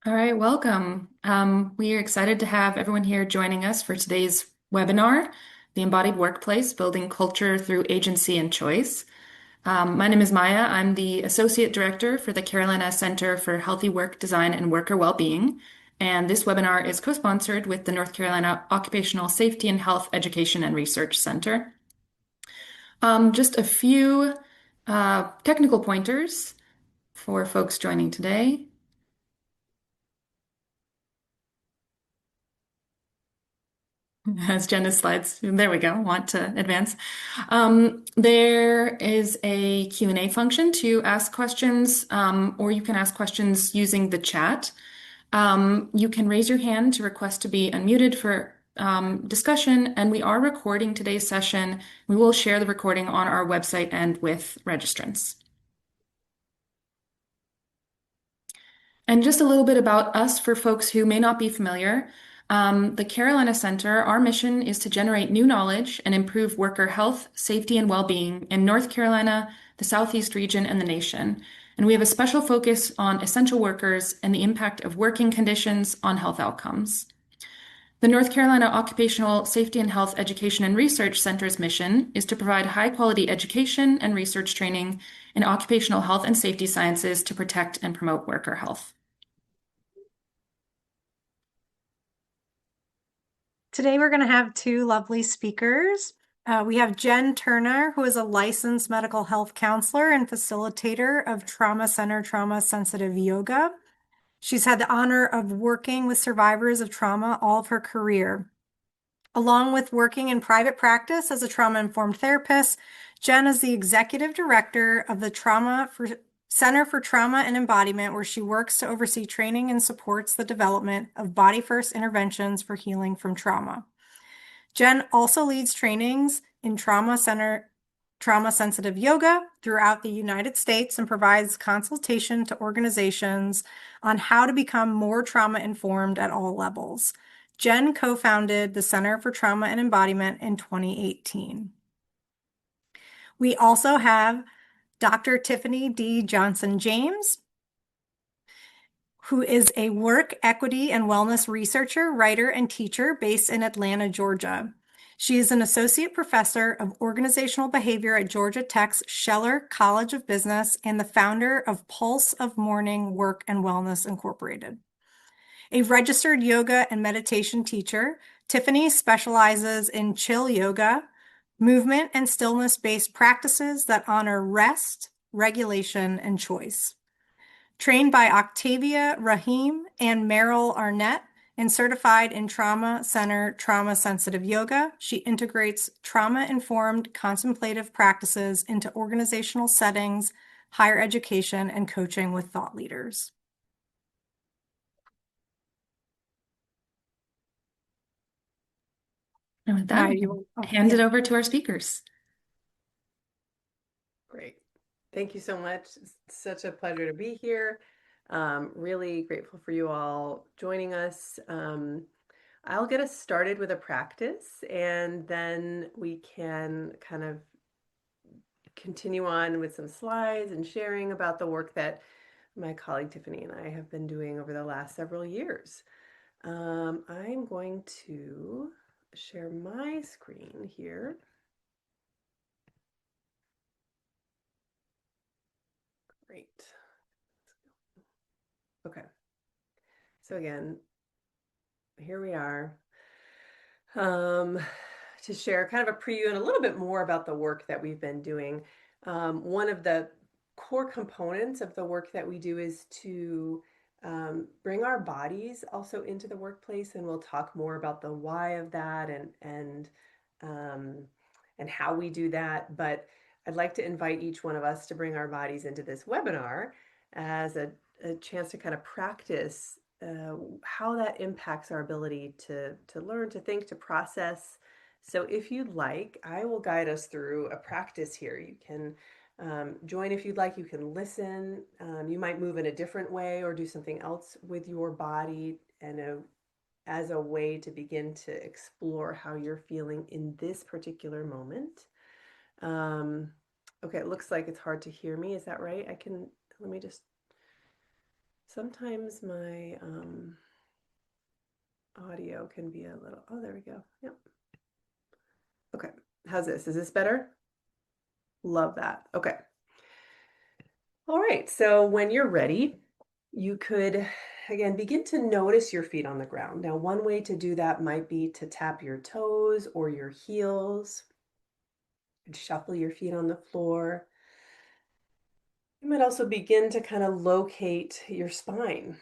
All right, welcome. We are excited to have everyone here joining us for today's webinar, The Embodied Workplace, Building Culture Through Agency and Choice. My name is Maya. I'm the Associate Director for the Carolina Center for Healthy Work Design and Worker Wellbeing. And this webinar is co-sponsored with the North Carolina Occupational Safety and Health Education and Research Center. Just a few technical pointers for folks joining today. As Jenna's slides, there we go, want to advance. There is a Q&A function to ask questions, or you can ask questions using the chat. You can raise your hand to request to be unmuted for discussion, and we are recording today's session. We will share the recording on our website and with registrants. And just a little bit about us for folks who may not be familiar. The Carolina Center, our mission is to generate new knowledge and improve worker health, safety, and well-being in North Carolina, the Southeast region, and the nation. And we have a special focus on essential workers and the impact of working conditions on health outcomes. The North Carolina Occupational Safety and Health Education and Research Center's mission is to provide high-quality education and research training in occupational health and safety sciences to protect and promote worker health. Today we're going to have two lovely speakers. We have Jen Turner, who is a licensed mental health counselor and facilitator of Trauma Center Trauma Sensitive Yoga. She's had the honor of working with survivors of trauma all of her career. Along with working in private practice as a trauma-informed therapist, Jen is the executive director of the Center for Trauma and Embodiment, where she works to oversee training and supports the development of body-first interventions for healing from trauma. Jen also leads trainings in trauma-sensitive yoga throughout the United States and provides consultation to organizations on how to become more trauma-informed at all levels. Jen co-founded the Center for Trauma and Embodiment in 2018. We also have Dr. Tiffany D. Johnson-James, who is a work, equity, and wellness researcher, writer, and teacher based in Atlanta, Georgia. She is an associate professor of organizational behavior at Georgia Tech's Scheller College of Business and the founder of Pulse of Morning Work and Wellness Incorporated. A registered yoga and meditation teacher, Tiffany specializes in chill yoga, movement and stillness-based practices that honor rest, regulation, and choice. Trained by Octavia Rahim and Meryl Arnett and certified in Trauma Center Trauma Sensitive Yoga, she integrates trauma-informed contemplative practices into organizational settings, higher education, and coaching with thought leaders. And with that, hand it over to our speakers. Great. Thank you so much. It's such a pleasure to be here. Really grateful for you all joining us. I'll get us started with a practice, and then we can kind of continue on with some slides and sharing about the work that my colleague Tiffany and I have been doing over the last several years. I'm going to share my screen here. Great. Okay. So again, here we are to share kind of a preview and a little bit more about the work that we've been doing. One of the core components of the work that we do is to bring our bodies also into the workplace, and we'll talk more about the why of that and how we do that. But I'd like to invite each one of us to bring our bodies into this webinar as a chance to kind of practice how that impacts our ability to learn, to think, to process. So if you'd like, I will guide us through a practice here. You can join if you'd like. You can listen. You might move in a different way or do something else with your body and as a way to begin to explore how you're feeling in this particular moment. Okay, it looks like it's hard to hear me. Is that right? Let me just Sometimes my audio can be a little, oh, there we go. Yep. Okay. How's this? Is this better? Love that. Okay. All right. So when you're ready, you could, again, begin to notice your feet on the ground. Now, one way to do that might be to tap your toes or your heels and shuffle your feet on the floor. You might also begin to kind of locate your spine.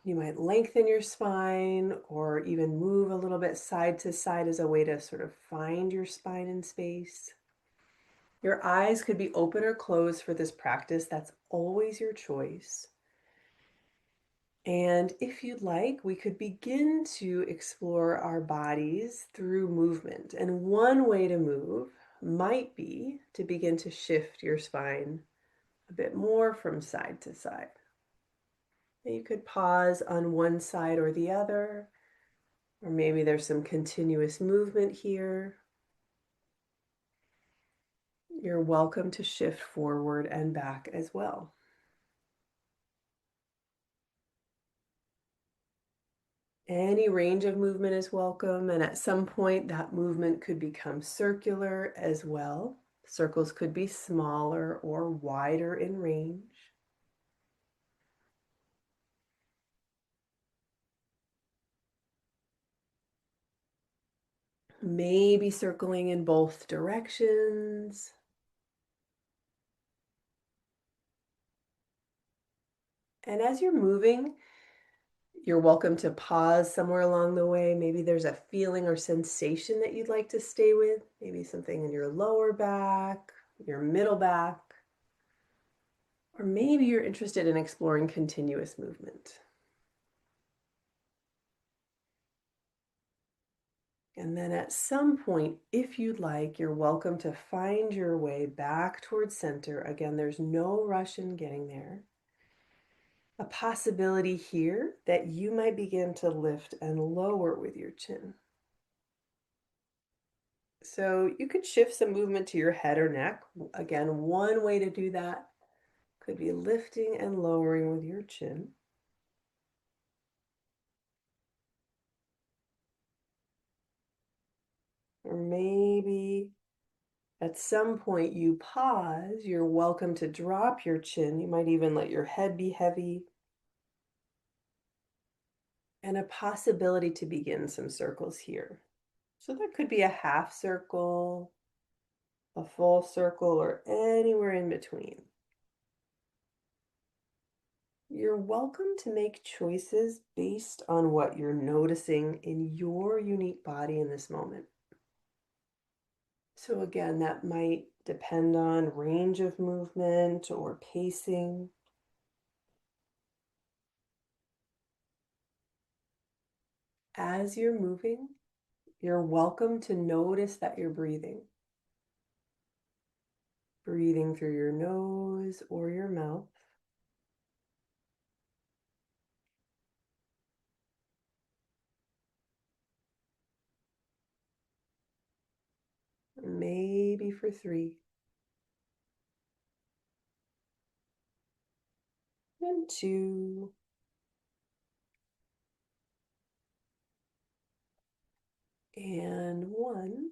You might lengthen your spine or even move a little bit side to side as a way to sort of find your spine in space. Your eyes could be open or closed for this practice. That's always your choice. And if you'd like, we could begin to explore our bodies through movement. And one way to move might be to begin to shift your spine a bit more from side to side. You could pause on one side or the other, or maybe there's some continuous movement here. You're welcome to shift forward and back as well. Any range of movement is welcome, and at some point that movement could become circular as well. Circles could be smaller or wider in range. Maybe circling in both directions. And as you're moving, you're welcome to pause somewhere along the way. Maybe there's a feeling or sensation that you'd like to stay with. Maybe something in your lower back, your middle back. Or maybe you're interested in exploring continuous movement. And then at some point, if you'd like, you're welcome to find your way back towards center. Again, there's no rush in getting there. A possibility here that you might begin to lift and lower with your chin. So you could shift some movement to your head or neck. Again, one way to do that could be lifting and lowering with your chin. Or maybe at some point you pause. You're welcome to drop your chin. You might even let your head be heavy. And a possibility to begin some circles here. So that could be a half circle, a full circle, or anywhere in between. You're welcome to make choices based on what you're noticing in your unique body in this moment. So again, that might depend on range of movement or pacing. As you're moving, you're welcome to notice that you're breathing. Breathing through your nose or your mouth. Maybe for 3. And 2. And 1.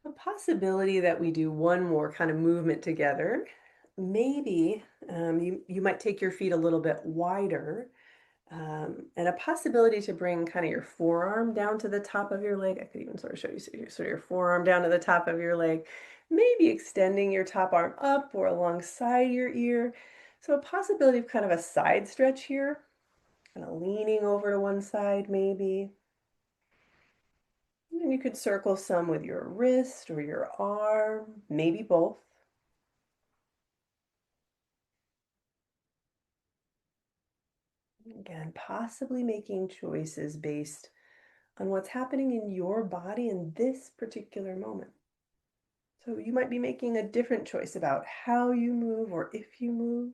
A possibility that we do one more kind of movement together. Maybe you might take your feet a little bit wider. And a possibility to bring kind of your forearm down to the top of your leg. I could even sort of show you sort of your forearm down to the top of your leg. Maybe extending your top arm up or alongside your ear. So a possibility of kind of a side stretch here. Kind of leaning over to one side maybe. And you could circle some with your wrist or your arm, maybe both. Again, possibly making choices based on what's happening in your body in this particular moment. So you might be making a different choice about how you move or if you move.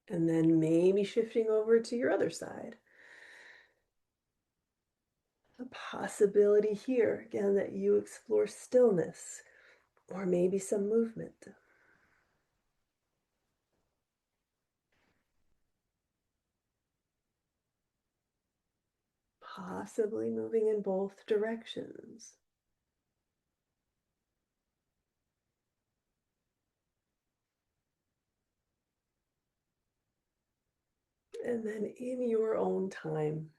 And then maybe shifting over to your other side. A possibility here, again, that you explore stillness or maybe some movement. possibly moving in both directions. And then in your own time,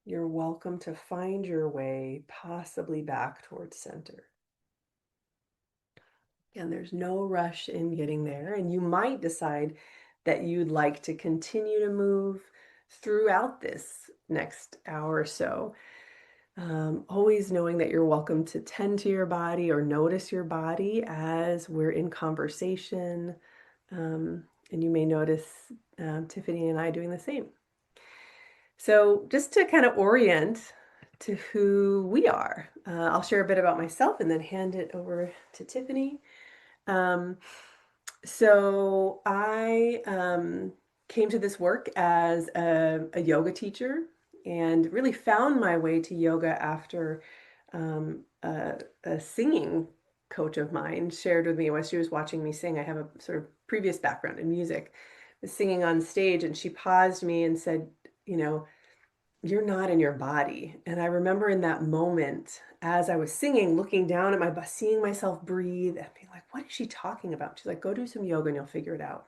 you're welcome to find your way possibly back towards center. And there's no rush in getting there. And you might decide that you'd like to continue to move throughout this next hour or so. Always knowing that you're welcome to tend to your body or notice your body as we're in conversation. And you may notice Tiffany and I doing the same. So just to kind of orient to who we are, I'll share a bit about myself and then hand it over to Tiffany. Um, so I came to this work as a yoga teacher and really found my way to yoga after a singing coach of mine shared with me when she was watching me sing. I have a sort of previous background in music, was singing on stage, and she paused me and said, you know, you're not in your body. And I remember in that moment, as I was singing, looking down at seeing myself breathe and being like, what is she talking about? She's like, go do some yoga and you'll figure it out.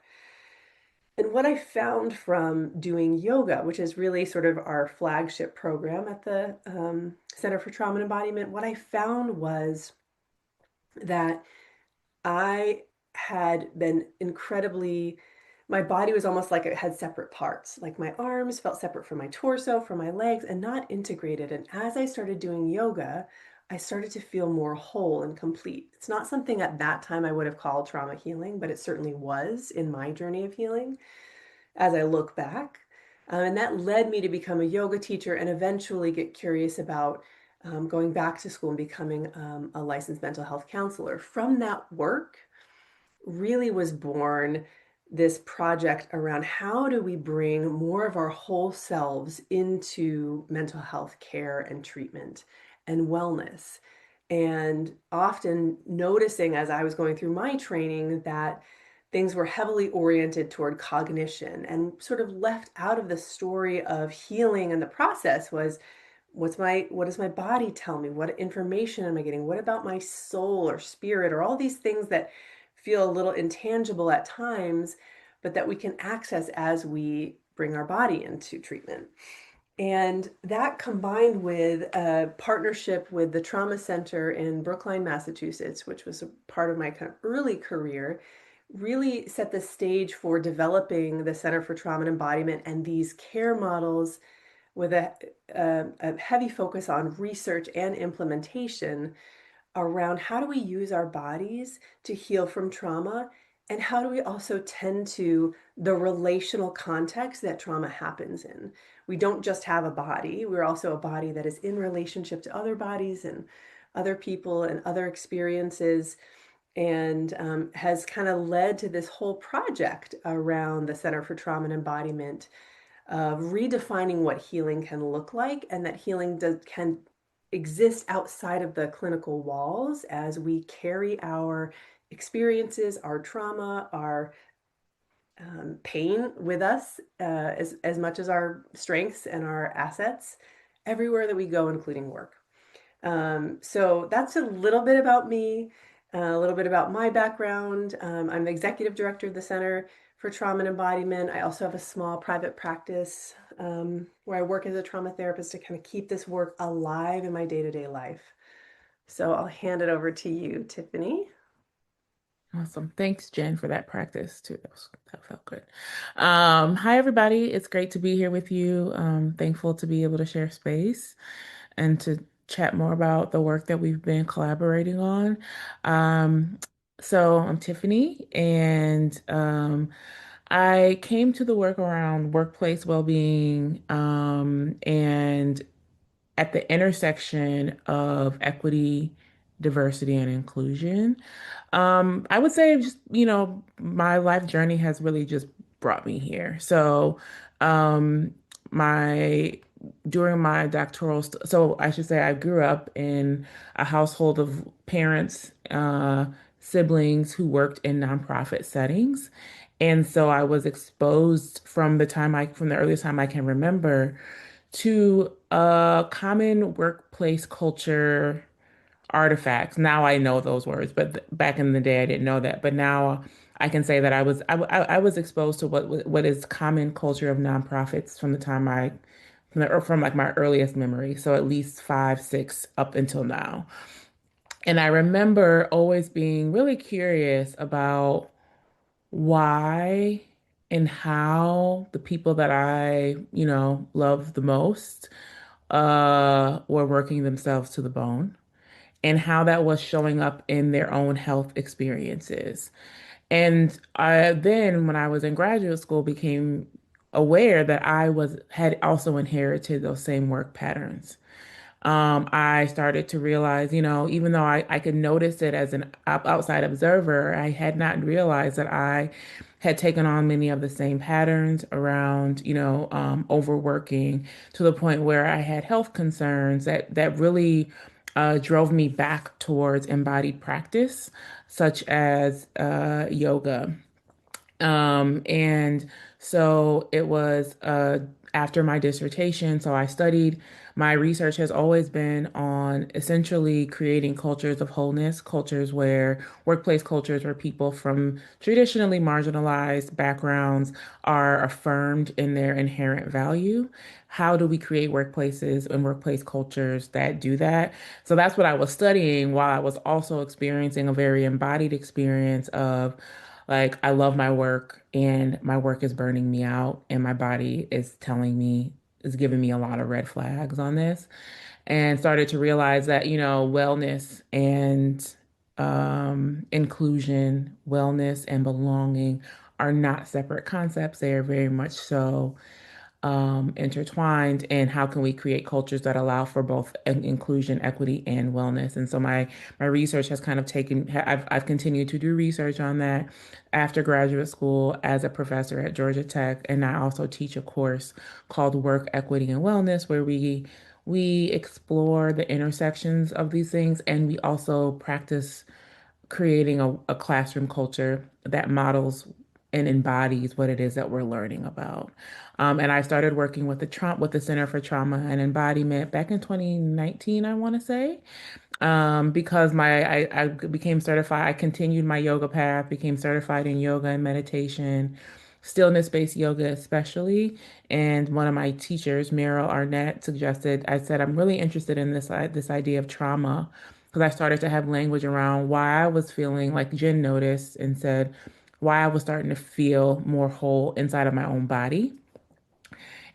And what I found from doing yoga, which is really sort of our flagship program at the Center for Trauma and Embodiment, what I found was that I had been incredibly, my body was almost like it had separate parts. Like my arms felt separate from my torso, from my legs, and not integrated. And as I started doing yoga, I started to feel more whole and complete. It's not something at that time I would have called trauma healing, but it certainly was in my journey of healing as I look back. And that led me to become a yoga teacher and eventually get curious about going back to school and becoming a licensed mental health counselor. From that work, really was born this project around how do we bring more of our whole selves into mental health care and treatment and wellness. And often noticing as I was going through my training that things were heavily oriented toward cognition and sort of left out of the story of healing, and the process was what does my body tell me? What information am I getting? What about my soul or spirit or all these things that feel a little intangible at times, but that we can access as we bring our body into treatment. And that combined with a partnership with the Trauma Center in Brookline, Massachusetts, which was a part of my kind of early career, really set the stage for developing the Center for Trauma and Embodiment and these care models with a heavy focus on research and implementation around how do we use our bodies to heal from trauma, and how do we also tend to the relational context that trauma happens in. We don't just have a body, we're also a body that is in relationship to other bodies and other people and other experiences, and has kind of led to this whole project around the Center for Trauma and Embodiment of redefining what healing can look like, and that healing can exist outside of the clinical walls as we carry our experiences, our trauma, our pain with us as much as our strengths and our assets everywhere that we go, including work. So that's a little bit about me, a little bit about my background. I'm the executive director of the Center for Trauma and Embodiment. I also have a small private practice where I work as a trauma therapist to kind of keep this work alive in my day-to-day life. So I'll hand it over to you, Tiffany. Awesome. Thanks, Jen, for that practice too. That felt good. Hi, everybody. It's great to be here with you. Thankful to be able to share space and to chat more about the work that we've been collaborating on. So I'm Tiffany, and I came to the work around workplace well-being, and at the intersection of equity, diversity, and inclusion. I would say just, my life journey has really just brought me here. So, um, my during my so I should say I grew up in a household of parents, siblings who worked in nonprofit settings. And so I was exposed from the earliest time I can remember to common workplace culture artifacts. Now I know those words, but back in the day I didn't know that. But now I can say that I was exposed to what is common culture of nonprofits from the time or from like my earliest memory. So at least five, six up until now. And I remember always being really curious about why and how the people that I, love the most, were working themselves to the bone and how that was showing up in their own health experiences. And I then, when I was in graduate school, became aware that had also inherited those same work patterns. I started to realize, even though I could notice it as an outside observer, I had not realized that I had taken on many of the same patterns around, overworking to the point where I had health concerns that really drove me back towards embodied practice, such as yoga. And so it was after my dissertation. So I studied, my research has always been on essentially creating cultures of wholeness, workplace cultures where people from traditionally marginalized backgrounds are affirmed in their inherent value. How do we create workplaces and workplace cultures that do that? So that's what I was studying while I was also experiencing a very embodied experience of like, I love my work and my work is burning me out, and my body is giving me a lot of red flags on this. And started to realize that, wellness and inclusion, wellness and belonging are not separate concepts. They are very much so intertwined, and how can we create cultures that allow for both inclusion, equity, and wellness. And so my research has kind of I've continued to do research on that after graduate school as a professor at Georgia Tech, and I also teach a course called Work Equity and Wellness, where we explore the intersections of these things, and we also practice creating a classroom culture that models and embodies what it is that we're learning about. And I started working with the Center for Trauma and Embodiment back in 2019, I want to say, because I became certified. I continued my yoga path, became certified in yoga and meditation, stillness-based yoga especially. And one of my teachers, Meryl Arnett, I said, I'm really interested in this idea of trauma because I started to have language around why I was feeling like Jen noticed and said why I was starting to feel more whole inside of my own body.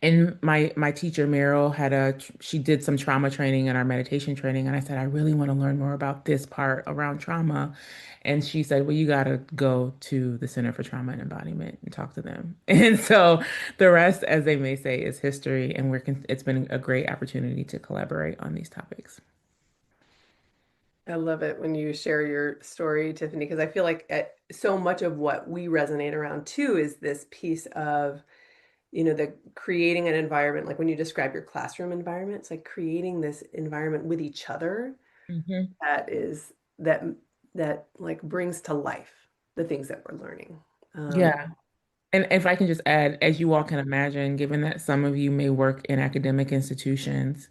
And my teacher Meryl she did some trauma training and our meditation training, and I said I really want to learn more about this part around trauma. And she said, well, you got to go to the Center for Trauma and Embodiment and talk to them. And so the rest, as they may say, is history. And it's been a great opportunity to collaborate on these topics. I love it when you share your story, Tiffany, because I feel like so much of what we resonate around too is this piece of, the creating an environment, like when you describe your classroom environment, it's like creating this environment with each other Hmm. that is that like brings to life the things that we're learning. Um, Yeah. And if I can just add, as you all can imagine, given that some of you may work in academic institutions,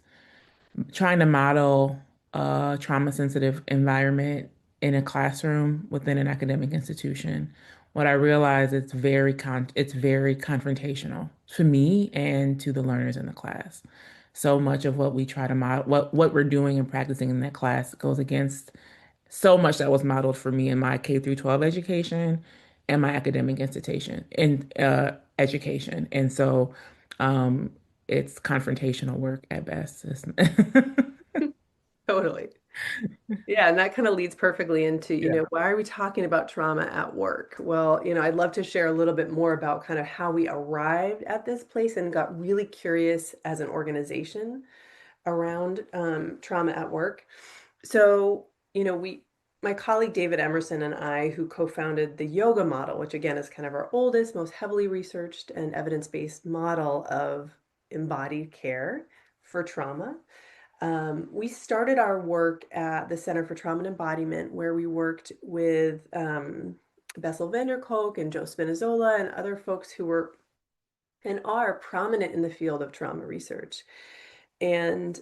trying to model a trauma sensitive environment in a classroom within an academic institution, what I realize it's very confrontational to me and to the learners in the class. So much of what we try to model, what we're doing and practicing in that class goes against so much that was modeled for me in my K through 12 education and my academic institution in education. And so um, it's confrontational work at best. totally. Yeah, and that kind of leads perfectly into, Yeah. why are we talking about trauma at work? Well, I'd love to share a little bit more about kind of how we arrived at this place and got really curious as an organization around trauma at work. So, my colleague David Emerson and I, who co-founded the yoga model, which again is kind of our oldest, most heavily researched and evidence-based model of embodied care for trauma. We started our work at the Center for Trauma and Embodiment, where we worked with Bessel van der Kolk and Joe Spinazzola and other folks who were and are prominent in the field of trauma research. And,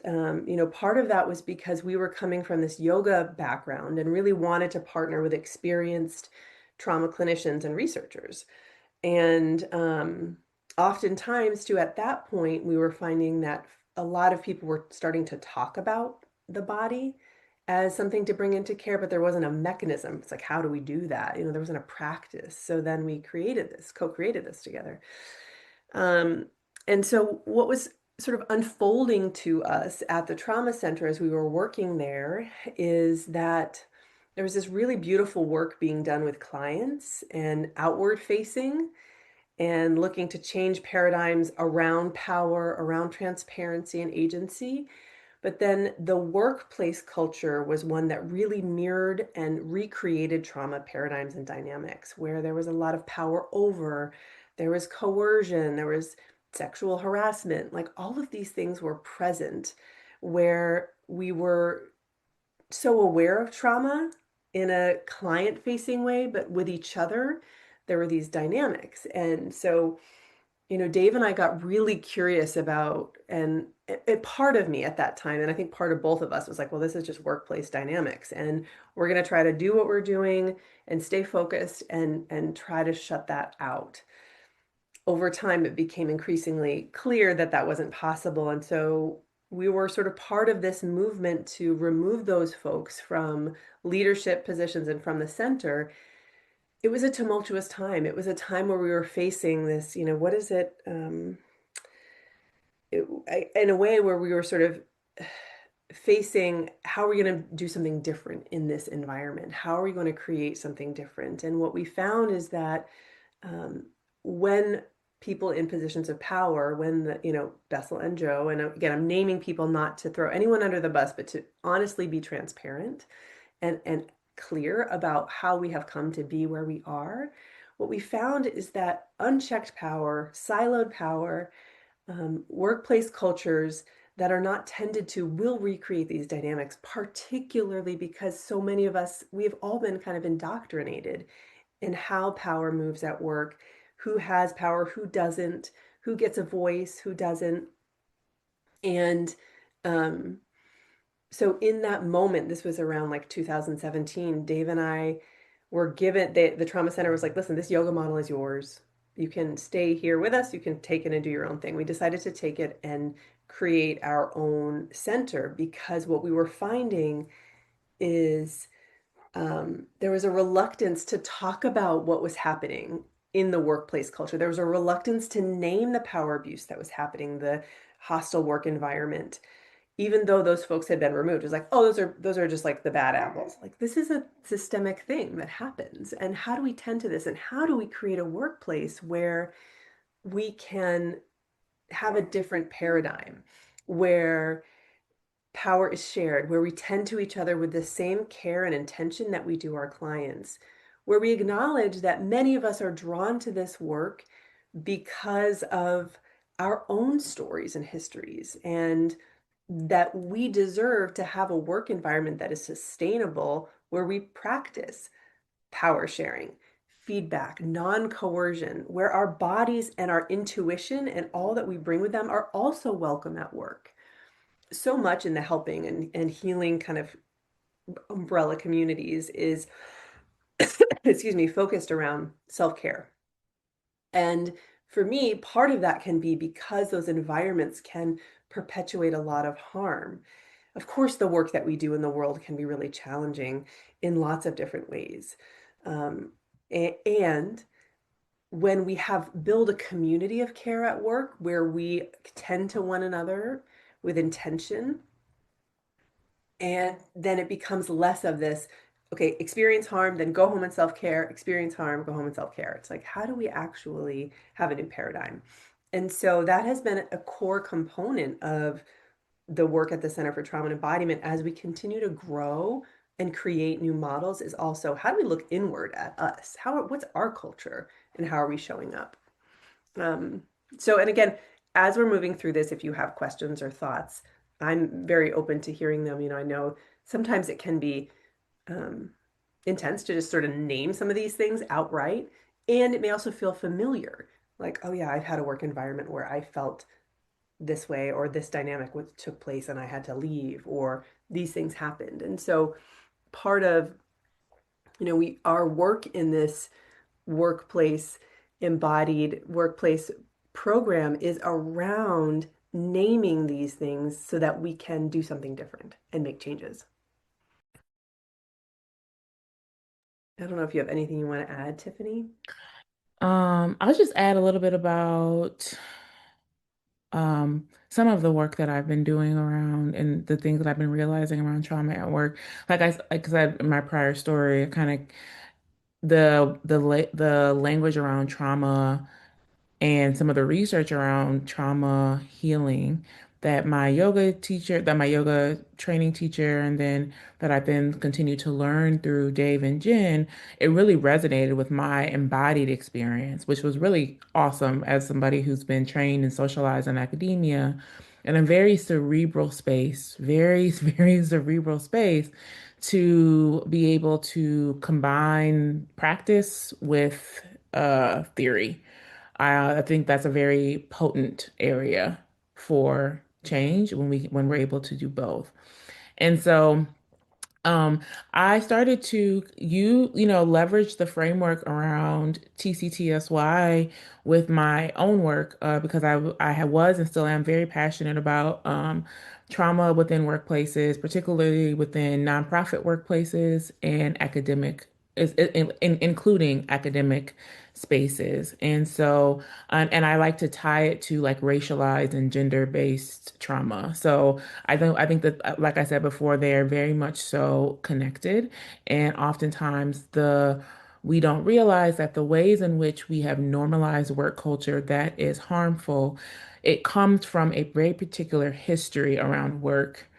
part of that was because we were coming from this yoga background and really wanted to partner with experienced trauma clinicians and researchers. And oftentimes, too, at that point, we were finding that a lot of people were starting to talk about the body as something to bring into care, but there wasn't a mechanism. It's like, how do we do that? There wasn't a practice. So then we co-created this together. Um, and so what was sort of unfolding to us at the trauma center as we were working there is that there was this really beautiful work being done with clients and outward facing and looking to change paradigms around power, around transparency and agency. But then the workplace culture was one that really mirrored and recreated trauma paradigms and dynamics, where there was a lot of power over, there was coercion, there was sexual harassment, like all of these things were present, where we were so aware of trauma in a client facing way, but with each other, there were these dynamics. And so Dave and I got really curious about, and part of me at that time, and I think part of both of us was like, well, this is just workplace dynamics, and we're going to try to do what we're doing and stay focused and try to shut that out. Over time, it became increasingly clear that that wasn't possible, and so we were sort of part of this movement to remove those folks from leadership positions and from the center. It was a tumultuous time. It was a time where we were facing this, what is it? In a way where we were sort of facing how are we going to do something different in this environment? How are we going to create something different? And what we found is that when people in positions of power, when Bessel and Joe, and again, I'm naming people not to throw anyone under the bus, but to honestly be transparent and clear about how we have come to be where we are. What we found is that unchecked power, siloed power, workplace cultures that are not tended to will recreate these dynamics, particularly because so many of us, we've all been kind of indoctrinated in how power moves at work, who has power, who doesn't, who gets a voice, who doesn't. And so in that moment, this was around like 2017, Dave and I were given, the trauma center was like, listen, this yoga model is yours. You can stay here with us. You can take it and do your own thing. We decided to take it and create our own center because what we were finding is there was a reluctance to talk about what was happening in the workplace culture. There was a reluctance to name the power abuse that was happening, the hostile work environment, even though those folks had been removed. It was like, oh, those are just like the bad apples. Like this is a systemic thing that happens. And how do we tend to this? And how do we create a workplace where we can have a different paradigm, where power is shared, where we tend to each other with the same care and intention that we do our clients, where we acknowledge that many of us are drawn to this work because of our own stories and histories, and that we deserve to have a work environment that is sustainable, where we practice power sharing, feedback, non-coercion, where our bodies and our intuition and all that we bring with them are also welcome at work. So much in the helping and healing kind of umbrella communities is, excuse me, focused around self-care. And for me, part of that can be because those environments can perpetuate a lot of harm. Of course, the work that we do in the world can be really challenging in lots of different ways. And when we have build a community of care at work where we tend to one another with intention, and then it becomes less of this, okay, experience harm, then go home and self-care, experience harm, go home and self-care. It's like, how do we actually have a new paradigm? And so that has been a core component of the work at the Center for Trauma and Embodiment as we continue to grow and create new models, is also how do we look inward at us? What's our culture and how are we showing up? And again, as we're moving through this, if you have questions or thoughts, I'm very open to hearing them. I know sometimes it can be intense to just sort of name some of these things outright, and it may also feel familiar like, oh yeah, I've had a work environment where I felt this way, or this dynamic took place and I had to leave, or these things happened. And so part of, we our work in this workplace, embodied workplace program is around naming these things so that we can do something different and make changes. I don't know if you have anything you want to add, Tiffany. I'll just add a little bit about some of the work that I've been doing around and the things that I've been realizing around trauma at work. Like I said in my prior story, kind of the language around trauma and some of the research around trauma healing that my yoga training teacher, and then that I've been continue to learn through Dave and Jen, it really resonated with my embodied experience, which was really awesome as somebody who's been trained and socialized in academia in a very cerebral space, very, very cerebral space, to be able to combine practice with theory. I think that's a very potent area for change when we're able to do both. And so um, I started to leverage the framework around TCTSY with my own work because was and still am very passionate about trauma within workplaces, particularly within nonprofit workplaces and including academic spaces. And so, and I like to tie it to like racialized and gender-based trauma. So I think that, like I said before, they are very much so connected, and oftentimes the we don't realize that the ways in which we have normalized work culture that is harmful, it comes from a very particular history around work,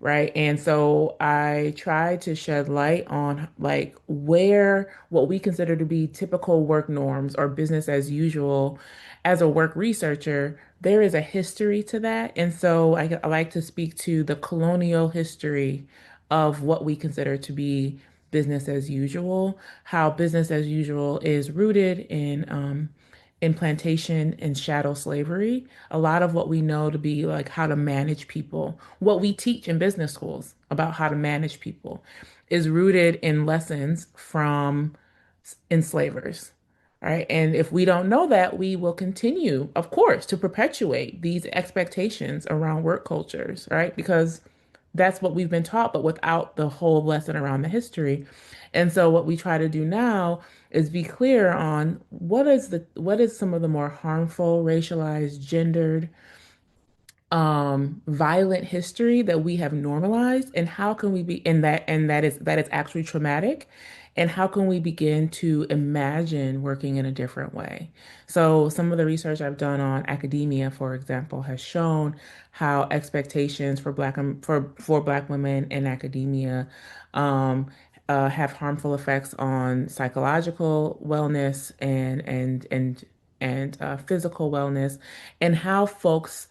right? And so I try to shed light on like where what we consider to be typical work norms or business as usual. As a work researcher, there is a history to that. And so I like to speak to the colonial history of what we consider to be business as usual, how business as usual is rooted in plantation and chattel slavery. A lot of what we know to be like how to manage people, what we teach in business schools about how to manage people, is rooted in lessons from enslavers. Right. And if we don't know that, we will continue, of course, to perpetuate these expectations around work cultures, right? Because that's what we've been taught, but without the whole lesson around the history. And so what we try to do now is be clear on what is some of the more harmful, racialized, gendered, violent history that we have normalized, and how can we be in that, and that is actually traumatic, and how can we begin to imagine working in a different way. So some of the research I've done on academia, for example, has shown how expectations for black women in academia um, have harmful effects on psychological wellness and physical wellness, and how folks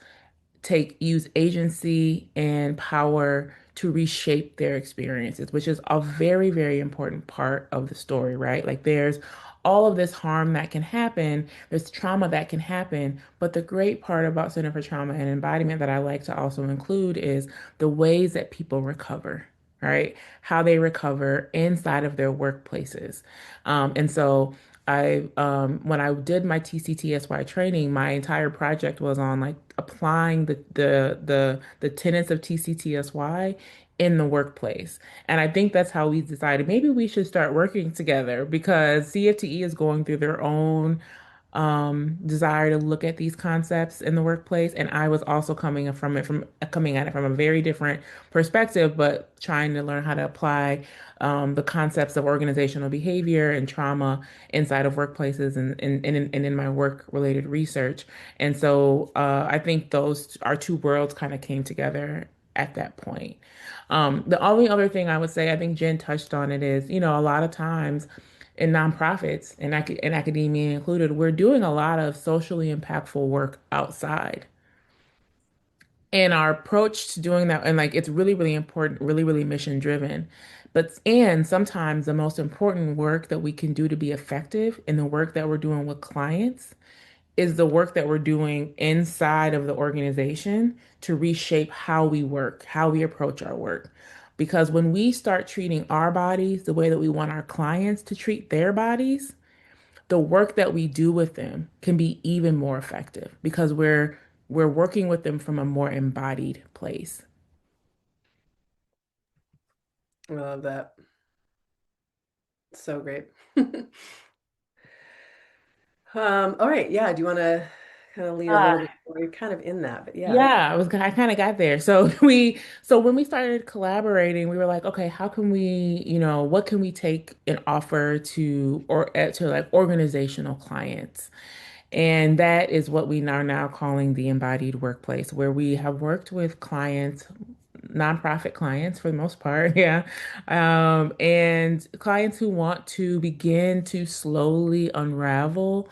use agency and power to reshape their experiences, which is a very, very important part of the story, right? Like there's all of this harm that can happen, there's trauma that can happen, but the great part about Center for Trauma and Embodiment that I like to also include is the ways that people recover. Right? How they recover inside of their workplaces. And so when I did my TCTSY training, my entire project was on like applying the tenets of TCTSY in the workplace. And I think that's how we decided maybe we should start working together, because CFTE is going through their own desire to look at these concepts in the workplace. And I was also coming at it from a very different perspective, but trying to learn how to apply the concepts of organizational behavior and trauma inside of workplaces and in my work related research. And so I think those our two worlds kind of came together at that point. The only other thing I would say, I think Jen touched on it, is, a lot of times in nonprofits and academia included, we're doing a lot of socially impactful work outside. And our approach to doing that, and like it's really, really important, really, really mission driven. And sometimes the most important work that we can do to be effective in the work that we're doing with clients is the work that we're doing inside of the organization to reshape how we work, how we approach our work. Because when we start treating our bodies the way that we want our clients to treat their bodies, the work that we do with them can be even more effective because we're working with them from a more embodied place. I love that. So great. All right, yeah. Do you want to kind of lead a little bit more? You're kind of in that, but yeah. Yeah, I kind of got there. So so when we started collaborating, we were like, okay, how can we, what can we take and offer to to like organizational clients? And that is what we are now calling the embodied workplace, where we have worked with clients, nonprofit clients for the most part, yeah, and clients who want to begin to slowly unravel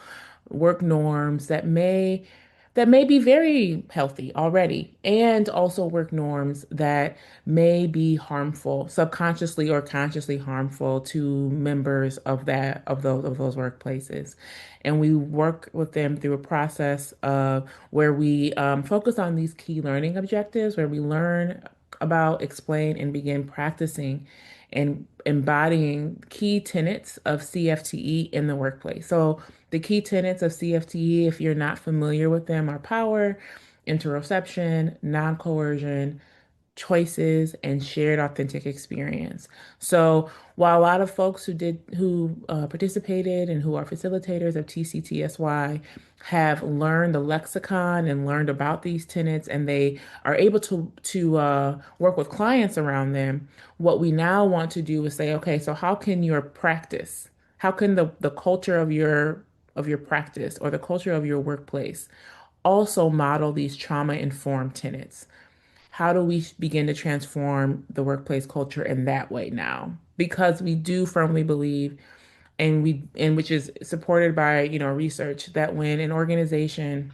work norms that may be very healthy already, and also work norms that may be harmful, subconsciously or consciously harmful to members of those workplaces. And we work with them through a process of where we focus on these key learning objectives, where we learn about, explain, and begin practicing and embodying key tenets of CFTE in the workplace. So the key tenets of CFTE, if you're not familiar with them, are power, interoception, non-coercion, choices, and shared authentic experience. So while a lot of folks who participated and who are facilitators of TCTSY have learned the lexicon and learned about these tenets, and they are able to work with clients around them, what we now want to do is say, okay, so how can your practice, how can the culture of your practice or the culture of your workplace also model these trauma-informed tenets? How do we begin to transform the workplace culture in that way now? Because we do firmly believe, and which is supported by, research, that when an organization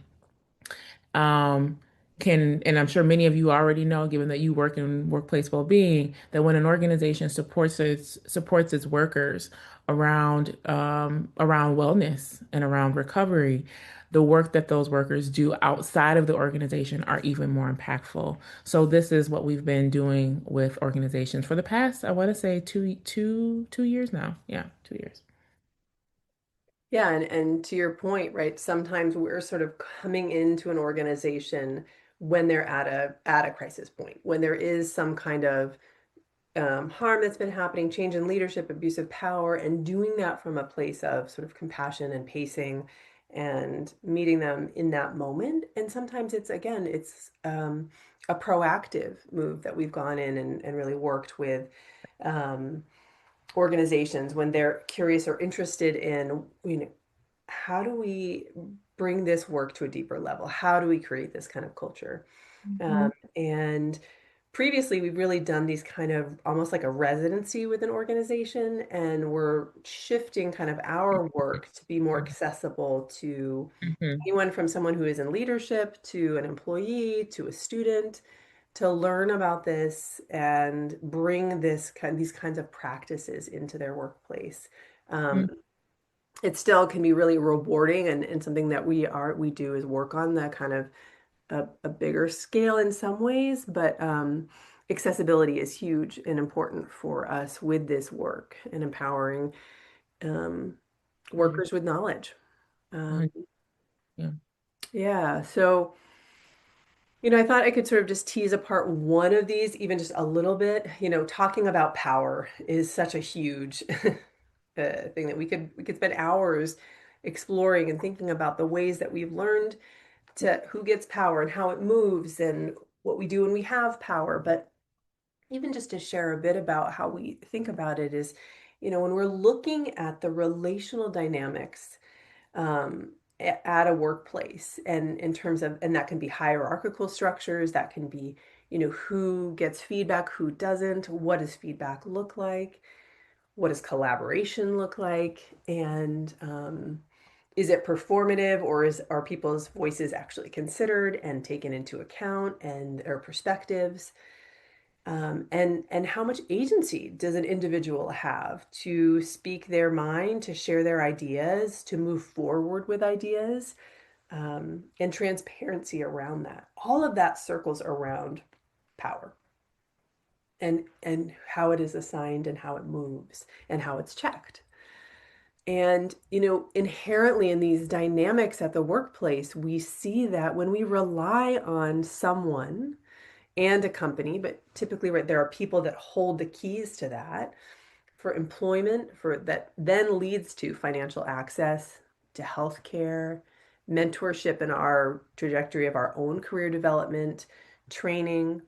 um, and I'm sure many of you already know, given that you work in workplace well-being, that when an organization supports its workers around wellness and around recovery, the work that those workers do outside of the organization are even more impactful. So this is what we've been doing with organizations for the past, I want to say, 2 years now. Yeah, 2 years. Yeah, and to your point, right? Sometimes we're sort of coming into an organization when they're at a crisis point, when there is some kind of harm that's been happening, change in leadership, abuse of power, and doing that from a place of sort of compassion and pacing and meeting them in that moment. And sometimes it's, again, it's a proactive move that we've gone in and really worked with um, organizations when they're curious or interested in, how do we bring this work to a deeper level? How do we create this kind of culture? Mhm. And previously, we've really done these kind of almost like a residency with an organization, and we're shifting kind of our work to be more accessible to Mhm. anyone from someone who is in leadership to an employee to a student to learn about this and bring these kinds of practices into their workplace. Mhm. It still can be really rewarding and something that we do is work on that kind of a bigger scale in some ways, but accessibility is huge and important for us with this work and empowering um, Mhm. workers with knowledge. Um, Mhm. Yeah. yeah, so I thought I could sort of just tease apart one of these, even just a little bit. Talking about power is such a huge thing that we could spend hours exploring and thinking about the ways that we've learned to who gets power and how it moves and what we do when we have power. But even just to share a bit about how we think about it is, when we're looking at the relational dynamics at a workplace and in terms of, and that can be hierarchical structures, that can be, who gets feedback, who doesn't, what does feedback look like, what does collaboration look like, and is it performative or are people's voices actually considered and taken into account and their perspectives? And how much agency does an individual have to speak their mind, to share their ideas, to move forward with ideas? and transparency around that. All of that circles around power and how it is assigned and how it moves and how it's checked. And, inherently in these dynamics at the workplace, we see that when we rely on someone and a company, but typically, right, there are people that hold the keys to that for employment, for that then leads to financial access, to healthcare, mentorship in our trajectory of our own career development, training,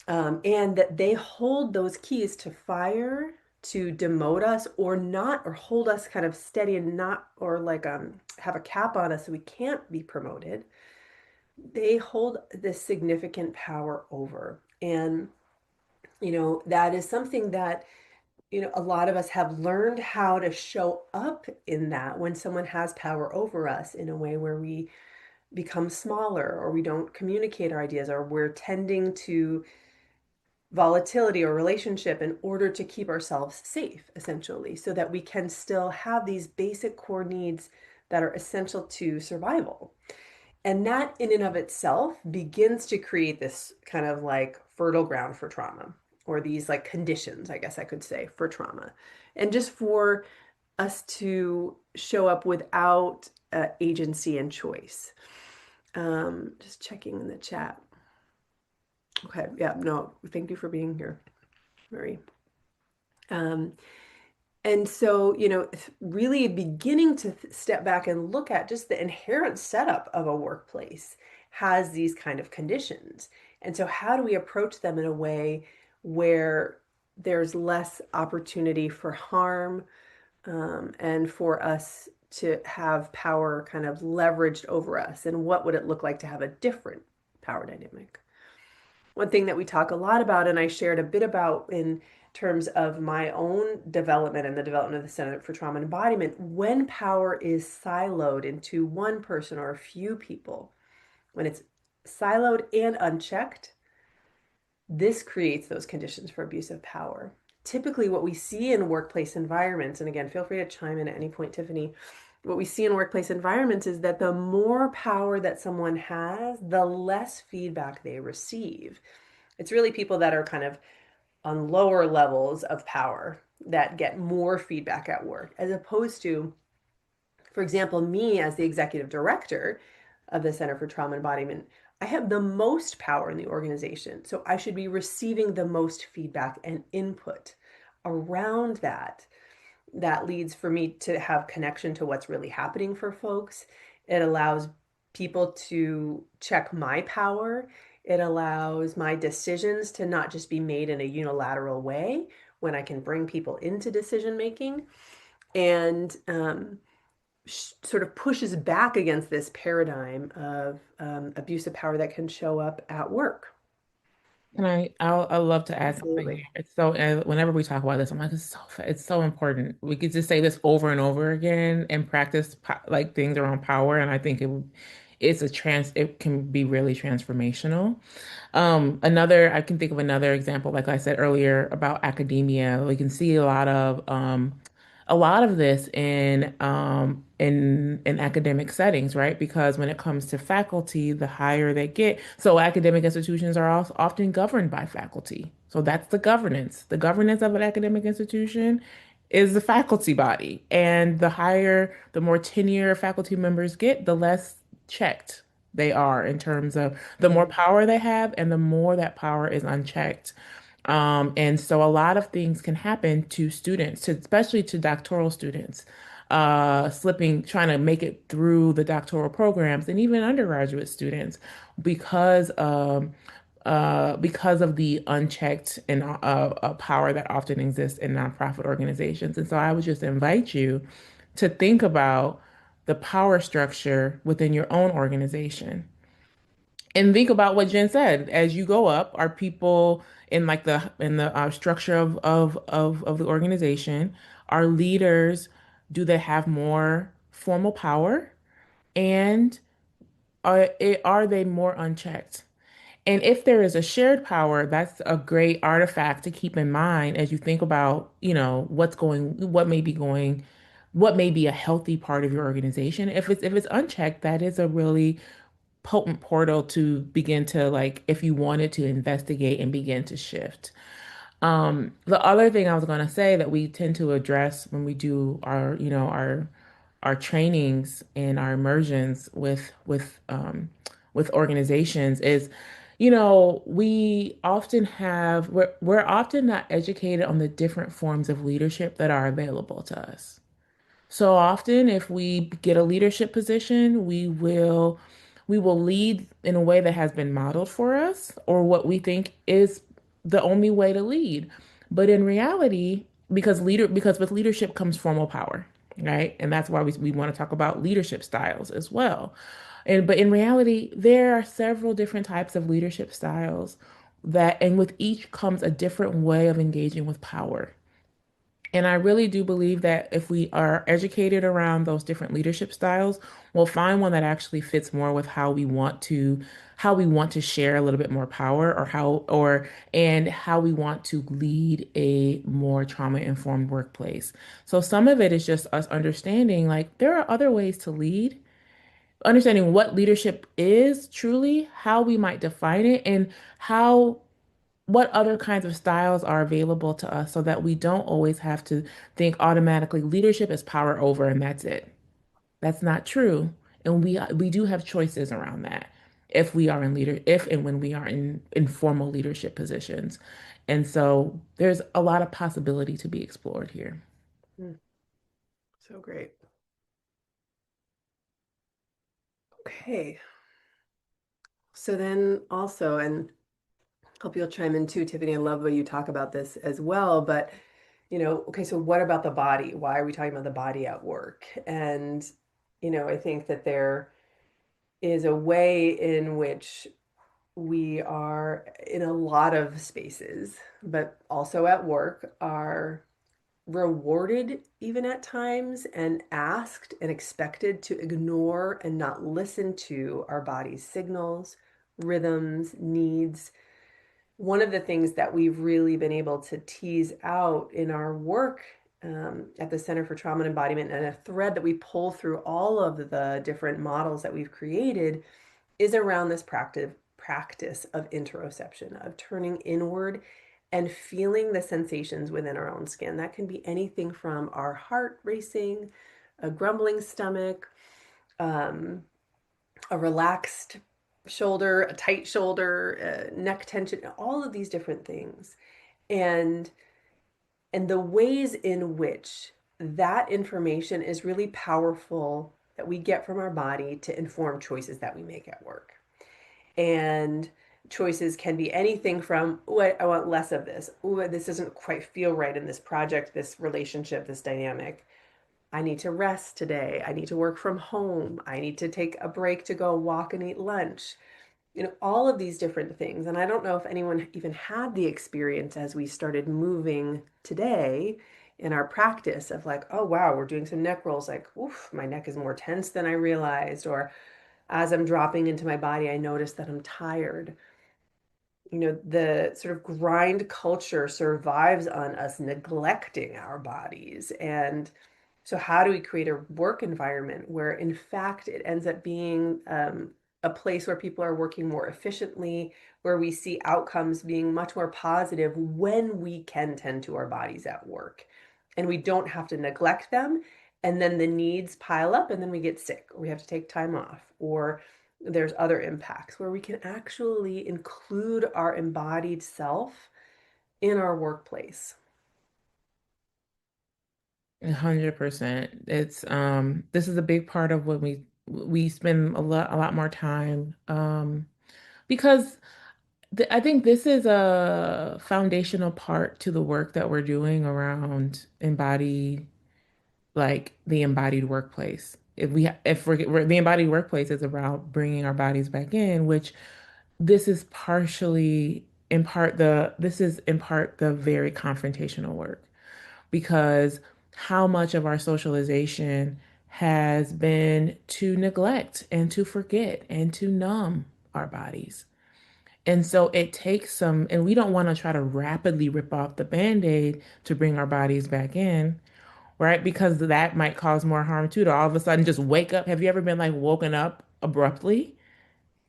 and that they hold those keys to fire, to demote us or not, or hold us kind of steady and not, or like have a cap on us so we can't be promoted. They hold this significant power over. And, that is something that, a lot of us have learned how to show up in that when someone has power over us in a way where we become smaller or we don't communicate our ideas or we're tending to volatility or relationship in order to keep ourselves safe, essentially, so that we can still have these basic core needs that are essential to survival. And that, in and of itself, begins to create this kind of like fertile ground for trauma, or these like conditions, I guess I could say, for trauma. And just for us to show up without agency and choice. Just checking in the chat. Okay, yeah, no, thank you for being here, Marie. Um, and so, really beginning to step back and look at just the inherent setup of a workplace has these kind of conditions. And so, how do we approach them in a way where there's less opportunity for harm, and for us to have power kind of leveraged over us? And what would it look like to have a different power dynamic? One thing that we talk a lot about, and I shared a bit about in terms of my own development and the development of the Center for Trauma and Embodiment, when power is siloed into one person or a few people, when it's siloed and unchecked, this creates those conditions for abuse of power. Typically, what we see in workplace environments, and again, feel free to chime in at any point, Tiffany, what we see in workplace environments is that the more power that someone has, the less feedback they receive. It's really people that are kind of on lower levels of power that get more feedback at work, as opposed to, for example, me as the executive director of the Center for Trauma Embodiment. I have the most power in the organization, so I should be receiving the most feedback and input around that. That leads for me to have connection to what's really happening for folks. It allows people to check my power. It allows my decisions to not just be made in a unilateral way when I can bring people into decision making, and sort of pushes back against this paradigm of abuse of power that can show up at work. And I love to add something Absolutely. here. It's so, whenever we talk about this, I'm like, it's so important. We could just say this over and over again and practice like things around power. And I think it can be really transformational. I can think of another example, like I said earlier about academia. We can see a lot of this in academic settings, right? Because when it comes to faculty, the higher they get, so academic institutions are also often governed by faculty. So that's the governance. The governance of an academic institution is the faculty body, and the more tenure faculty members get, the less checked they are in terms of the more power they have and the more that power is unchecked. And so a lot of things can happen to students, especially to doctoral students, trying to make it through the doctoral programs and even undergraduate students because because of the unchecked and power that often exists in nonprofit organizations. And so I would just invite you to think about the power structure within your own organization. And think about what Jen said. As you go up, are people in like the structure of the organization, are leaders, do they have more formal power? And are they more unchecked? And if there is a shared power, that's a great artifact to keep in mind as you think about, what may be what may be a healthy part of your organization. If it's unchecked, that is a really potent portal to begin to, like, if you wanted to investigate and begin to shift. The other thing I was going to say that we tend to address when we do our, our trainings and our immersions with organizations is, we're often not educated on the different forms of leadership that are available to us. So often, if we get a leadership position, we will lead in a way that has been modeled for us or what we think is the only way to lead. But in reality, because with leadership comes formal power, right? And that's why we want to talk about leadership styles as well. But in reality, there are several different types of leadership styles and with each comes a different way of engaging with power. And I really do believe that if we are educated around those different leadership styles, we'll find one that actually fits more with how we want to share a little bit more power and how we want to lead a more trauma-informed workplace. So some of it is just us understanding like there are other ways to lead, understanding what leadership is truly, how we might define it, and how what other kinds of styles are available to us so that we don't always have to think automatically leadership is power over and that's it. That's not true. And we do have choices around that if and when we are in formal leadership positions. And so there's a lot of possibility to be explored here. Mm, so great. Okay. So then also, and hope you'll chime in too, Tiffany. I love the way you talk about this as well. But, okay, so what about the body? Why are we talking about the body at work? And, I think that there is a way in which we are in a lot of spaces, but also at work, are rewarded even at times and asked and expected to ignore and not listen to our body's signals, rhythms, needs. One of the things that we've really been able to tease out in our work at the Center for Trauma and Embodiment, and a thread that we pull through all of the different models that we've created, is around this practice of interoception, of turning inward and feeling the sensations within our own skin. That can be anything from our heart racing, a grumbling stomach, um, a relaxed shoulder, a tight shoulder, neck tension, all of these different things. And the ways in which that information is really powerful that we get from our body to inform choices that we make at work. And choices can be anything from, oh, I want less of this. Oh, this doesn't quite feel right in this project, this relationship, this dynamic. I need to rest today. I need to work from home. I need to take a break to go walk and eat lunch. All of these different things. And I don't know if anyone even had the experience as we started moving today in our practice of like, oh, wow, we're doing some neck rolls. Like, oof, my neck is more tense than I realized. Or as I'm dropping into my body, I notice that I'm tired. The sort of grind culture survives on us neglecting our bodies. And so, how do we create a work environment where, in fact, it ends up being a place where people are working more efficiently, where we see outcomes being much more positive when we can tend to our bodies at work and we don't have to neglect them? And then the needs pile up, and then we get sick, or we have to take time off, or there's other impacts where we can actually include our embodied self in our workplace. 100%. This is a big part of what we spend a lot more time because I think this is a foundational part to the work that we're doing around the embodied workplace. The embodied workplace is about bringing our bodies back in, which this is in part the very confrontational work because how much of our socialization has been to neglect and to forget and to numb our bodies. And so it takes and we don't want to try to rapidly rip off the Band-Aid to bring our bodies back in. right? Because that might cause more harm too, to all of a sudden just wake up. Have you ever been like woken up abruptly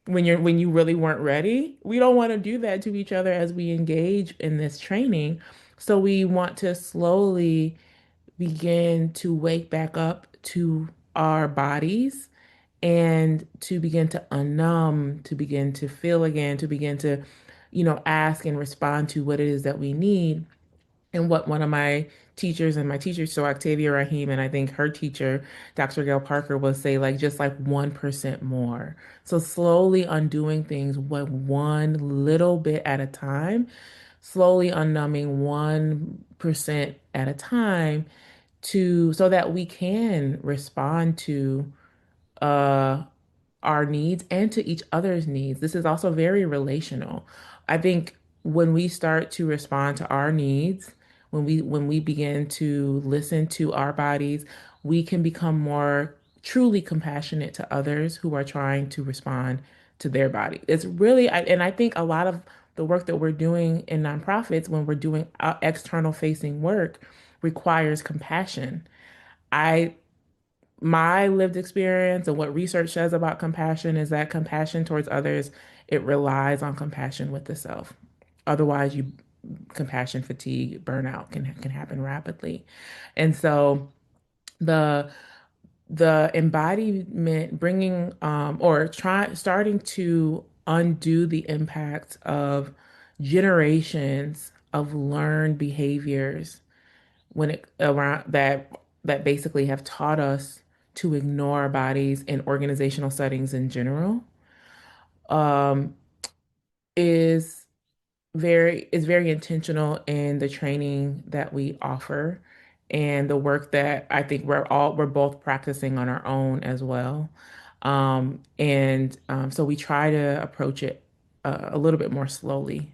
when you really weren't ready? We don't want to do that to each other as we engage in this training. So we want to slowly begin to wake back up to our bodies and to begin to unnumb, to begin to feel again, to begin to, ask and respond to what it is that we need. And what one of my teachers and my teachers, so Octavia Rahim, and I think her teacher, Dr. Gail Parker, will say like just like 1% more. So slowly undoing things one little bit at a time, slowly unnumbing 1% at a time to so that we can respond to uh our needs and to each other's needs. This is also very relational. I think when we start to respond to our needs, when we begin to listen to our bodies, we can become more truly compassionate to others who are trying to respond to their body. It's really, and I think a lot of the work that we're doing in nonprofits, when we're doing external facing work, requires compassion. I My lived experience and what research says about compassion is that compassion towards others, it relies on compassion with the self. Otherwise, you compassion fatigue, burnout can happen rapidly. And so the the embodiment bringing or try starting to undo the impact of generations of learned behaviors when it around that basically have taught us to ignore our bodies in organizational settings in general, um, is very intentional in the training that we offer and the work that I think we're both practicing on our own as well. And so we try to approach it a little bit more slowly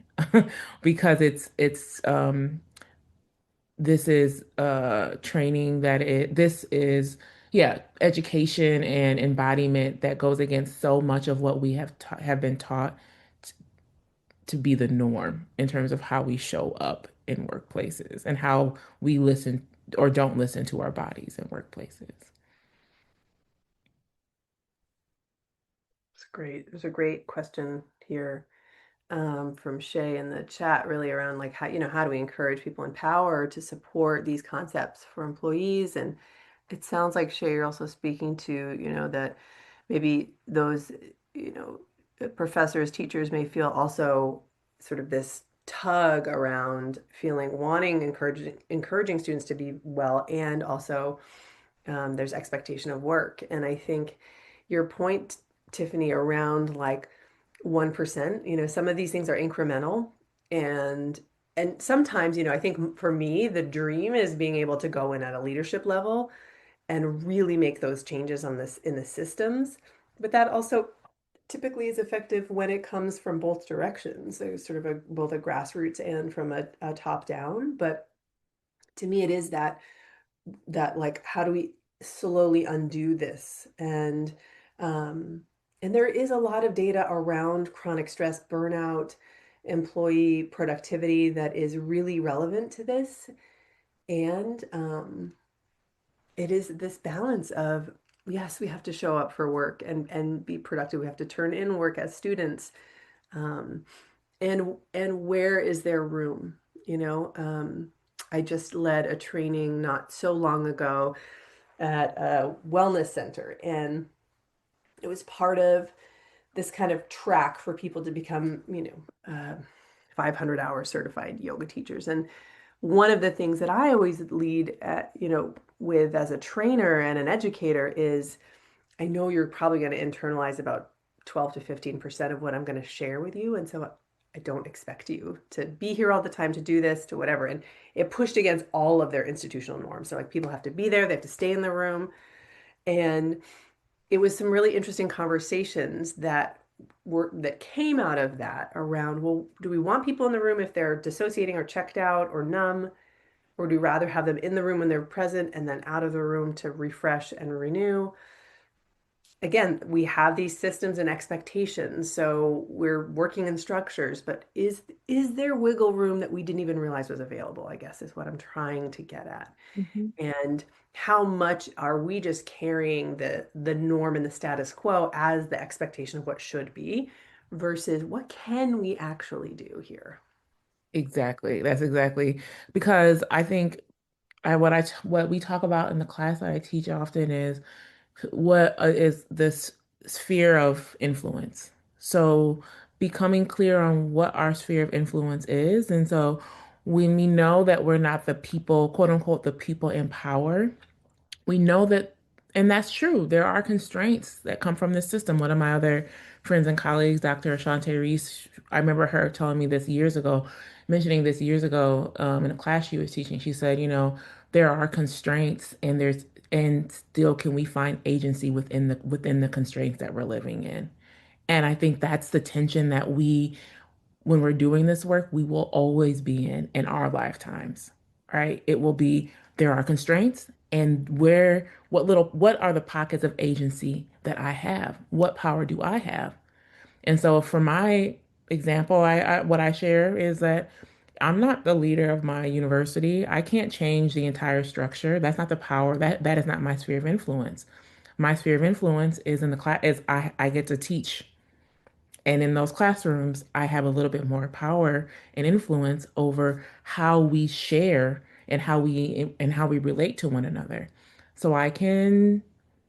because it's this is training this is yeah, education and embodiment that goes against so much of what we have been taught t- to be the norm in terms of how we show up in workplaces and how we listen or don't listen to our bodies in workplaces. It's great. There's a great question here from Shay in the chat, really around like how do we encourage people in power to support these concepts for employees? And it sounds like Shay, you're also speaking to, that maybe those, you know, professors, teachers may feel also sort of this tug around feeling wanting encouraging students to be well, and also there's expectation of work. And I think your point, Tiffany, around like 1%, some of these things are incremental, and sometimes, I think for me, the dream is being able to go in at a leadership level and really make those changes on this in the systems. But that also typically is effective when it comes from both directions. There's sort of both a grassroots and from a top down. But to me, it is that like, how do we slowly undo this? Um, and there is a lot of data around chronic stress, burnout, employee productivity that is really relevant to this. And it is this balance of, yes, we have to show up for work and be productive. We have to turn in work as students. Um, and where is there room? I just led a training not so long ago at a wellness center, and it was part of this kind of track for people to become, 500-hour certified yoga teachers. And one of the things that I always lead at, with as a trainer and an educator is, I know you're probably going to internalize about 12 to 15% of what I'm going to share with you. And so I don't expect you to be here all the time to do this, to whatever. And it pushed against all of their institutional norms. So like, people have to be there, they have to stay in the room. And it was some really interesting conversations that came out of that around, well, do we want people in the room if they're dissociating or checked out or numb? Or do we rather have them in the room when they're present and then out of the room to refresh and renew? again, we have these systems and expectations, so we're working in structures, but is there wiggle room that we didn't even realize was available, I guess is what I'm trying to get at. Mhm. And how much are we just carrying the norm and the status quo as the expectation of what should be versus what can we actually do here? Exactly. That's exactly because I think what we talk about in the class that I teach often is what is this sphere of influence. So becoming clear on what our sphere of influence is. And so when we know that we're not the people, quote unquote, the people in power, we know that, and that's true. There are constraints that come from this system. One of my other friends and colleagues, Dr. Ashante Reese, I remember her telling me this years ago, mentioning this years ago in a class she was teaching. She said, there are constraints, and still can we find agency within the constraints that we're living in. And I think that's the tension that when we're doing this work, we will always be in our lifetimes, right? It will be there are constraints and what are the pockets of agency that I have? What power do I have? And so for my example, what I share is that I'm not the leader of my university. I can't change the entire structure. That's not the power. That is not my sphere of influence. My sphere of influence is in the class is I get to teach. And in those classrooms, I have a little bit more power and influence over how we share and how we relate to one another. So I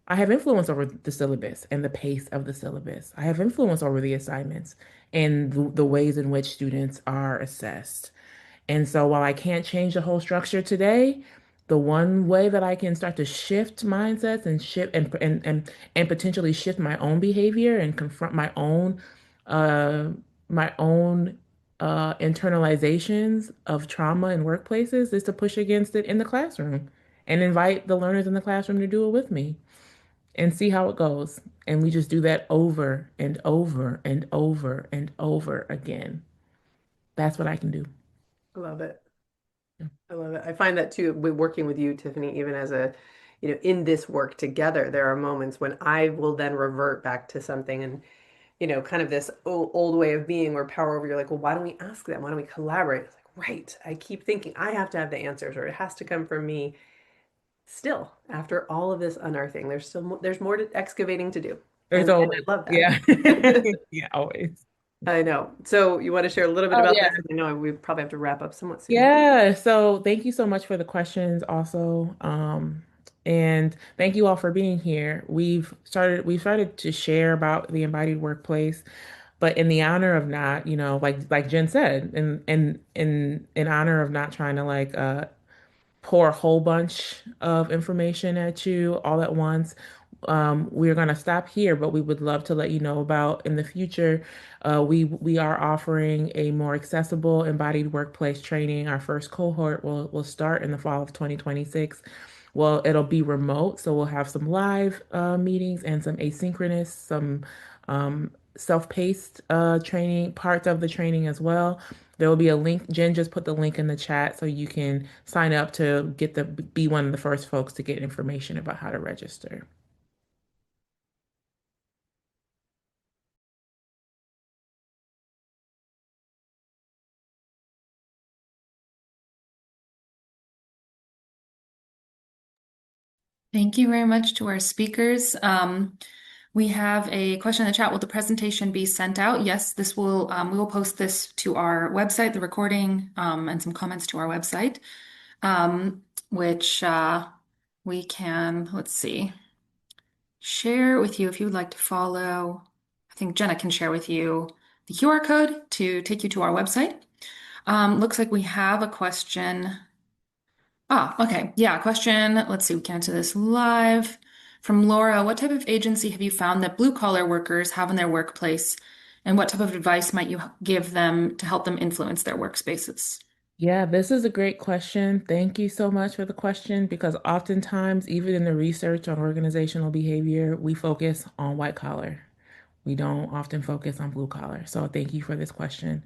have influence over the syllabus and the pace of the syllabus. I have influence over the assignments and the ways in which students are assessed. And so while I can't change the whole structure today, the one way that I can start to shift mindsets and shift and potentially shift my own behavior and confront uh my own internalizations of trauma in workplaces is to push against it in the classroom and invite the learners in the classroom to do it with me and see how it goes. And we just do that over and over and over and over again. That's what I can do. I love it. I love it. I find that too, with working with you, Tiffany, even as in this work together, there are moments when I will then revert back to something and, kind of this old way of being where power over, you're like, well, why don't we ask them? Why don't we collaborate? It's like, right. I keep thinking I have to have the answers or it has to come from me. Still, after all of this unearthing, there's more excavating to do. There's And always, I love that. yeah. Yeah, always. I know. So you want to share a little bit Oh, about yeah. this? I know we probably have to wrap up somewhat soon. Yeah. So thank you so much for the questions also. And thank you all for being here. We've started to share about the embodied workplace, but in the honor of not, like Jen said, in honor of not trying to pour a whole bunch of information at you all at once. We're going to stop here, but we would love to let you know about in the future. We are offering a more accessible embodied workplace training. Our first cohort will start in the fall of 2026. Well, it'll be remote, so we'll have some live meetings and some asynchronous, some self-paced training parts of the training as well. There will be a link. Jen just put the link in the chat so you can sign up to be one of the first folks to get information about how to register. Thank you very much to our speakers. We have a question in the chat. Will the presentation be sent out? Yes, we will post this to our website, the recording, and some comments to our website, which we can, let's see, share with you if you would like to follow. I think Jenna can share with you the QR code to take you to our website. Looks like we have a question. Okay. Yeah, question. Let's see, we can answer this live from Laura. What type of agency have you found that blue collar workers have in their workplace? And what type of advice might you give them to help them influence their workspaces? Yeah, this is a great question. Thank you so much for the question because oftentimes, even in the research on organizational behavior, we focus on white collar. We don't often focus on blue collar. So thank you for this question.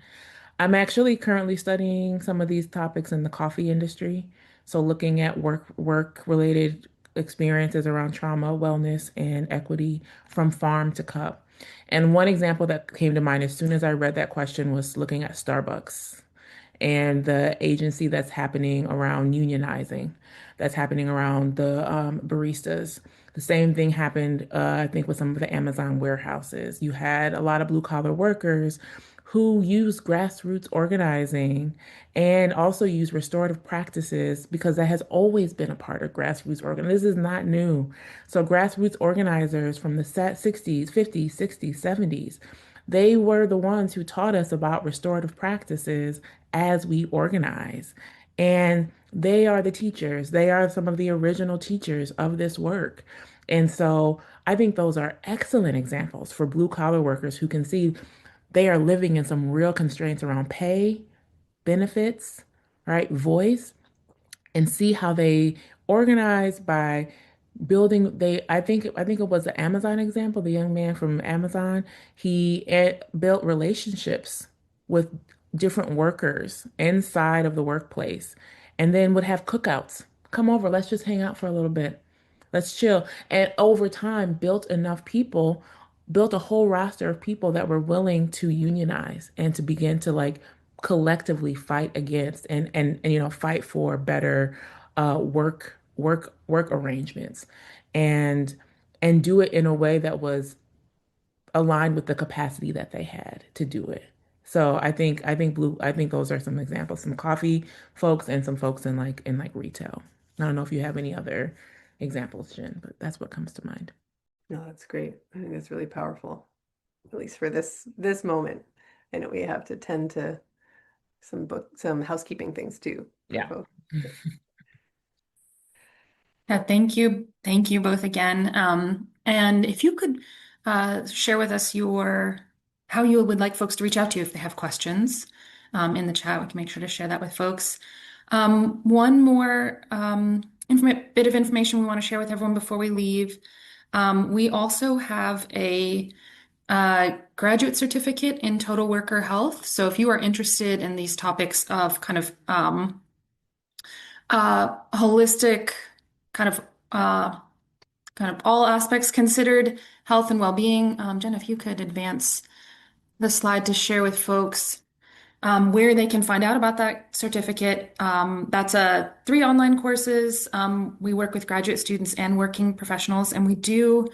I'm actually currently studying some of these topics in the coffee industry. So looking at work related experiences around trauma, wellness, and equity from farm to cup. And one example that came to mind as soon as I read that question was looking at Starbucks and the agency that's happening around unionizing, that's happening around the baristas. The same thing happened, I think, with some of the Amazon warehouses. You had a lot of blue collar workers who used grassroots organizing and also used restorative practices because that has always been a part of grassroots organizing. This is not new. So, grassroots organizers from the 60s, 50s, 60s, 70s, they were the ones who taught us about restorative practices as we organize. And they are the teachers. They are some of the original teachers of this work. And so I think those are excellent examples for blue collar workers who can see they are living in some real constraints around pay, benefits, right? Voice, and see how they organize by building I think it was the Amazon example, the young man from Amazon. He built relationships with different workers inside of the workplace and then would have cookouts. Come over, let's just hang out for a little bit. Let's chill. And over time built enough people, built a whole roster of people that were willing to unionize and to begin to like collectively fight against and fight for better work arrangements and and do it in a way that was aligned with the capacity that they had to do it. So I think those are some examples, some coffee folks and some folks in like retail. I don't know if you have any other examples, Jen, but that's what comes to mind. No, that's great. I think that's really powerful, at least for this moment. I know we have to tend to some housekeeping things too for Yeah. folks. Yeah, thank you. Thank you both again. And if you could share with us your how you would like folks to reach out to you if they have questions in the chat, we can make sure to share that with folks. One more bit of information we want to share with everyone before we leave. We also have a graduate certificate in total worker health. So if you are interested in these topics of kind of holistic, kind of uh, kind of all aspects considered, health and well-being. Jen, if you could advance the slide to share with folks where they can find out about that certificate. That's three online courses. We work with graduate students and working professionals, and we do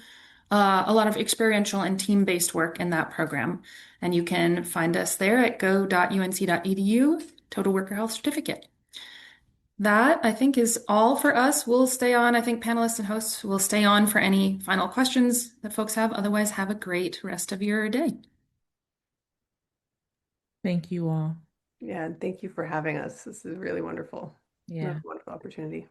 a lot of experiential and team-based work in that program. And you can find us there at go.unc.edu, Total Worker Health Certificate. That I think is all for us. We'll stay on. I think panelists and hosts will stay on for any final questions that folks have. Otherwise, have a great rest of your day. Thank you all. Yeah, and thank you for having us. This is really wonderful. What Yeah. a wonderful opportunity.